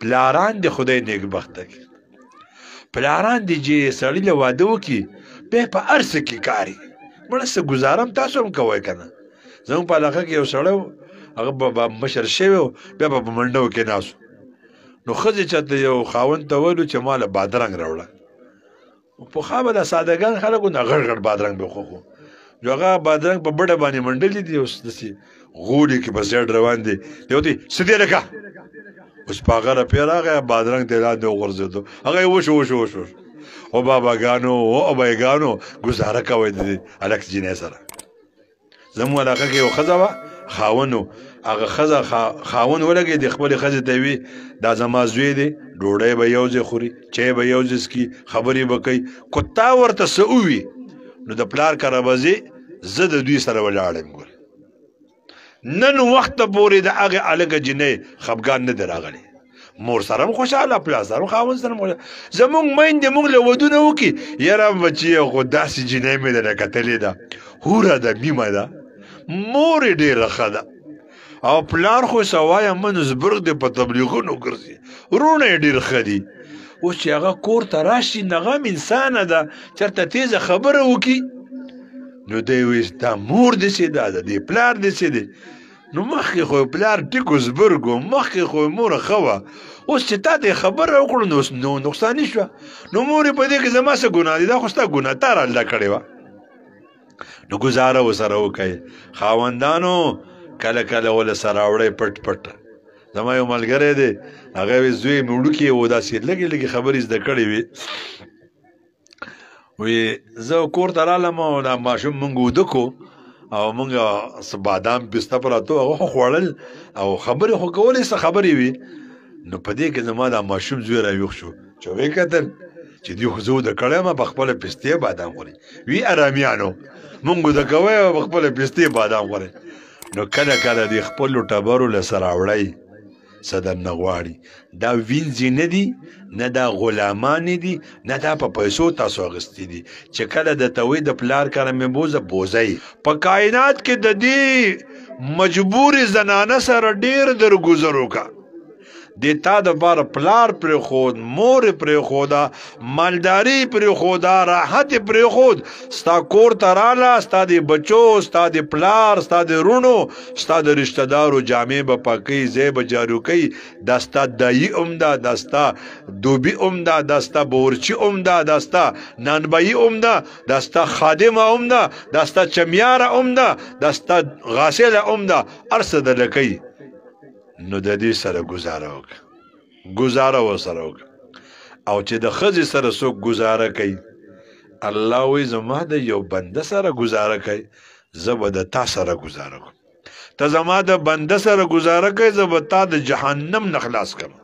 پلاران دې خدای نیکبخته کړي پلاران دې چې سړي له واده وکړي بیا په هر څه کې کاري مړه څه ګزاره هم تاسو هم کوئ که نه زموږ په علاقه کې یو سړی و هغه به مشر شوی و بیا به په منډو کې ناست نو ښځې چاته یو خاوند ته ویلو چې ما له بادرنګ راوړه پخوا به دا سادهګان خلک وو نه غټ غټ بادرنګ به خوښو نو هغه بادرنګ په بډه باندې منډلي دي اوس داسې غولي کې په سیډ روان دي دی ورته څه دی لکه اوس په هغه رپې راغی بادرنګ ته یې لاندې وغورځېدو هغه یې وشو او باباګانو او ابایګانو ګزاره کوئ د دې هلک جینۍ سره زموږ علاقه کې یو ښځه وه خاوند و هغه ښځه خاوند ولګېدې خپلې ښځې ته یې وي دا زما زوی دی ډوډۍ به یو ځای خوري چای به یو ځای څکي خبرې به کوي خو تا ورته څه ووي نو د پلار کره به ځې زه د دوی سره ولاړ یم ګورې نن وخته پورې د هغې هلکه جینۍ خفګان نه دی راغلی مور سره هم خوشحاله پلار سره هم خاوند سره هم خوشحاله زموږ میندې موږ له ودونه وکړي یاره بچیه خو داسې جینۍ مې درنه کتلې ده هوره ده میمه ده مور یې ډېره ښه ده او پلار خو سوایه منځبرګ دی په تبلیغونو ګرځي وروڼه یې ډېر ښه دي اوس چې هغه کور ته راشي نو هغه هم انسانه ده چېرته تیزه خبره وکړي نو دی وایي دا مور داسې ده د دې پلار داسې دی نو مخکې خو پلار ټیکو زبرګ و مخکې خو موره ښه وه اوس چې تا ته یې خبره وکړو نو نقصاني شوه نو مور یې په دې کې زما څه ګناه دي دا خو ستا ګناه تا رالله کړې وه نو ګزاره ورسره وکئ خاوندانو کله کله ول سره وړي پټ پټ زما یو ملګری دی هغه وی زوی مې وړوکی و داسې لږې لږې خبرې زده کړې وي وی زه کور ته رالم او دا ماشوم مونږ وده کو او مونږ څه بادام پسته پراته هغه خو خوړل او خبرې خو کولې څه خبرې وي نو په دې کې زما دا ماشوم زوی راویښ شو چې ویې کتل چې دوی خو زه وده کړی یم په خپله پستې بادام خوري وی ارامیانو مونږ وده کوی او په خپله پستې بادام خوري نو کله کله د خپلو ټبرو له سره وړی څه درنه غواړي دا وینځې نه دي نه دا غلامان دي نه دا په پیسو تاسو اخیستي دي چې کله درته وایي د پلار کره مې بوزه بوزئ په کائنات کې د دې مجبورې زنانه سره ډېر درګذر وکړه د تا دپاره پلار پرېښود مور یې پرېښوده مالداري یې پرېښوده راحت یې پرېښود ستا کور ته راله ستا د بچو ستا د پلار ستا د رونو ستا د رشته دارو جامې به پاکوي ځای به جارو کوي دا ستا دایي هم ده دا ستا دوبي هم ده دا ستا بورچي هم ده دا ستا نانبایي هم ده دا ستا خادمه هم ده دا ستا چمیاره هم ده دا ستا غاسله هم ده هر څه درله کوي نو د دې سره ګزاره وکړه ګزاره ورسره وکړه او چې د ښځې سره څوک ګزاره کوي الله وایي زما د یو بنده سره ګزاره کوي زه به د تا سره ګزاره کوم ته زما د بنده سره ګزاره کوي زه به تا د جهنم نه خلاص کړم